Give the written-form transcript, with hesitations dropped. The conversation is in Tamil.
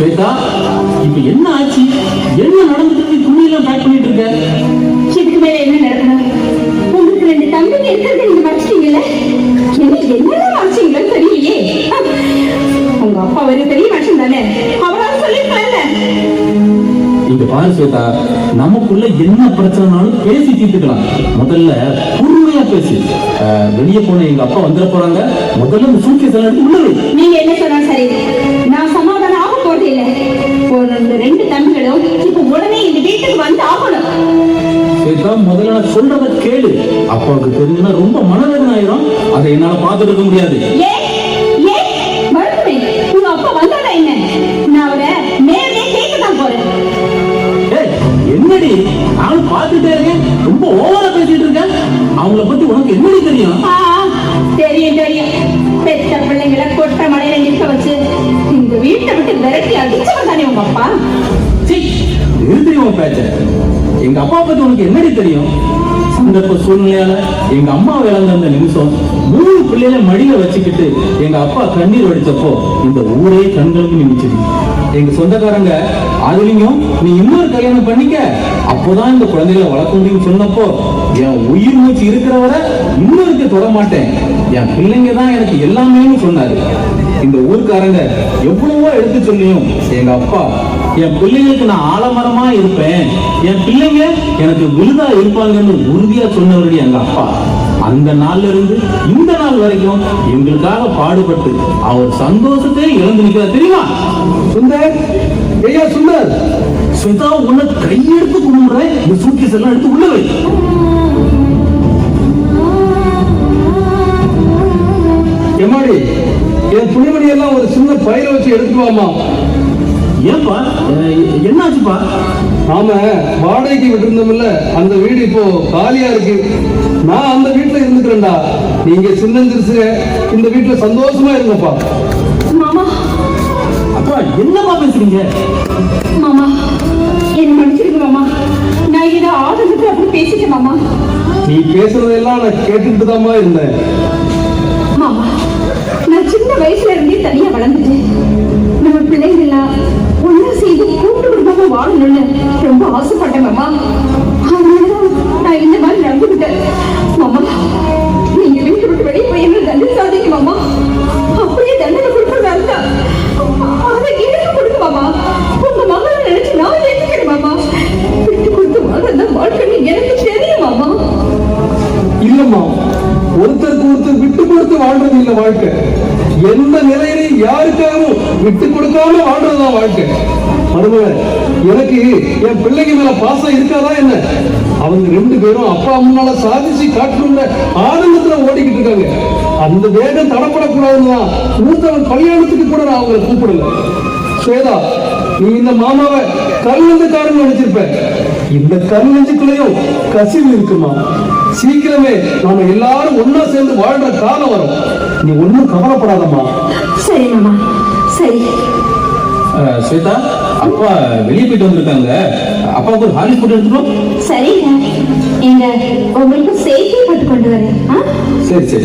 ஸ்வேதா, இப்ப என்ன ஆச்சு? என்ன நடந்துட்டு துணி எல்லாம் பேக் பண்ணிட்டு இருக்க? இதுக்கு மேல என்ன நடக்கணும்? உங்களுக்கு 2 தம்பிங்க இருக்கிறது நீங்க மறைச்சிட்டீங்கல்ல? என்னெல்லாம் மறைச்சீங்களோ தெரியலையே. உங்க அப்பா ஒரு பெரிய மனுஷன் தானே, அவரால் சொல்லிருக்கலாம்ல. இங்க பாரு ஸ்வேதா, நமக்குள்ள என்ன பிரச்சனைனாலும் பேசி தீர்த்துக்கலாம். முதல்ல பொறுமையா பேசி. வெளியே போன எங்க அப்பா வந்துட போறாங்க. முதல்ல இந்த சூட்கேஸ் எல்லாம் எடுத்து உள்ளது. நீங்க என்ன சொன்னாலும் சரி, நான் சமாதானம் ஆக போறது இல்லை. ஒரு 2 தம்பிகளும் இப்ப உடனே இந்த வீட்டுக்கு வந்து ஆகணும். ஸ்வேதா, முதல்ல நான் சொல்றத கேளு. அப்பாவுக்கு தெரிஞ்சுன்னா ரொம்ப மனவேதனை ஆயிரும். அதை என்னால பார்த்துட்டு இருக்க முடியாது. உங்க அப்பா வந்தாடா என்ன? நான் அவரை நேரே கேட்கத்தான் போறேன். என்னடி, நானும் பார்த்துட்டே இருக்கேன். ரொம்ப ஓவரா பேசிட்டு இருக்கேன். அவங்கள பத்தி உனக்கு என்னடி தெரியும்? தெரியும். பெத்த பிள்ளைங்களை கொட்ட மலையில நிற்க வச்சு இந்த வீட்டை விட்டு விரட்டி அடிச்சவன் தானே உங்க அப்பா. நிறுத்திடுவோம் பேச்ச. எங்க அப்பா பத்தி உனக்கு என்னடி தெரியும்? சந்தர்ப்ப சூழ்நிலையால எங்க அம்மா இழந்த அந்த நிமிஷம் 3 பிள்ளைகளை மடியில வச்சுக்கிட்டு எங்க அப்பா கண்ணீர் வடிச்சப்போ இந்த ஊரே கண்களுக்கு நிமிச்சது. எங்க சொந்தக்காரங்க அதுலயும் நீ இன்னொரு கல்யாணம் பண்ணிக்க, அப்போதான் இந்த குழந்தைகளை வளர்க்க முடியும் சொன்னப்போ என் உயிர் மூச்சு இருக்கிறவரை இன்னொருக்கு தொட மாட்டேன், என் பிள்ளைங்க தான் எனக்கு எல்லாமே சொன்னாரு. இந்த ஊருக்காரங்க எவ்வளவோ எடுத்து சொல்லியும் எங்க அப்பா என் பிள்ளைங்களுக்கு நான் ஆலமரமா இருப்பேன், என் பிள்ளைங்க எனக்கு விருதா இருப்பாங்கன்னு உறுதியா சொன்னவருடைய எங்க அப்பா அந்த நாள்ல இருந்து இந்த நாள் வரைக்கும் எங்களுக்காக பாடுபட்டு அவர் சந்தோஷத்தை இழந்து நிற்கிறார் தெரியுமா? சுந்தர், ஐயா சுந்தர், ஸ்வேதா உன்னை கையெடுத்து கும்பிடுறேன். இந்த சூட்கேஸ் எல்லாம் எடுத்து உள்ள வை. எம்மாடி, என் துணிமணி எல்லாம் ஒரு சின்ன பயிரை வச்சு எடுத்துவாமா. ஏன்பா, என்னாச்சுப்பா? நாம வாடகைக்கு விட்டுருந்தோம்ல, அந்த வீடு இப்போ காலியா இருக்கு. நான் அந்த வீட்டுல இருந்துக்கிறேன்டா. நீங்க சின்னஞ்சிருசுங்க இந்த வீட்டுல சந்தோஷமா இருங்கப்பா. மாமா, அப்பா என்னப்பா பேசுறீங்க? மாமா என்ன மன்னிச்சிருங்க மாமா. நான் ஏதோ ஆதரவுக்கு அப்படி பேசிட்டேன் மாமா. நீ பேசுறதெல்லாம் நான் கேட்டுட்டு தாமா இருந்தேன். மாமா, நான் சின்ன வயசுல இருந்தே தனியா வளர்ந்துட்டேன். நம்ம பிள்ளைங்க எல்லாம் ஒன்னா செய்து கூட்டு குடும்பமா வாழணும்னு ரொம்ப ஆசைப்பட்டேன் மாமா. அதனாலதான் நான் இந்த மாதிரி நடந்துக்கிட்டேன் மாமா. நீங்க வீட்டு விட்டு வெளியே போய் என்ன தண்டிச்சாதீங்க மாமா. அப்படியே தண்டனை கொடுக்கறதா இருந்தா அதை எனக்கு கொடுங்க மாமா. உங்க மகளை நினைச்சு நான் ஏற்றுக்கிறேன் மாமா. விட்டு கொடுத்து வாழ்றதான் வாழ்க்கை எனக்கு தெரியும் மாமா. இல்லம்மா, ஒருத்தருக்கு ஒருத்தர் விட்டு கொடுத்து வாழ்றது இல்ல வாழ்க்கை. எந்த நிலையிலையும் யாருக்காகவும் விட்டு கொடுக்காம வாழ்றதுதான் வாழ்க்கை. மருமக, எனக்கு என் பிள்ளைங்க மேல பாசம் இருக்காதா என்ன? அவங்க 2 பேரும் அப்பா முன்னால சாதிச்சு காட்டணும்னு ஆனந்தத்துல ஓடிக்கிட்டு இருக்காங்க. அந்த வேகம் தடப்படக்கூடாதுன்னு தான் மூத்தவன் கல்யாணத்துக்கு கூட நான் அவங்களை கூப்பிடல. ஸ்வேதா, நீ இந்த மாமாவை கல்நெஞ்சுக்காரன்னு நினைச்சிருப்ப. இந்த கல்நெஞ்சுக்குள்ளேயும் கசிவு இருக்குமா. சீக்கிரமே நாம எல்லாரும் ஒன்னா சேர்ந்து வாழ்ற காலம் வரும். நீ ஒன்னும் கவலைப்படாதம்மா. சரி மாமா, சரி. ஸ்வேதா, அப்பா வெளியே போயிட்டு வந்திருக்காங்க. அப்பாவுக்கு ஒரு ஹாலி போட்டு எடுத்துட்டோம். சரிங்க, நீங்க உங்களுக்கு சேஃப்டி போட்டு கொண்டு வரேன். சரி.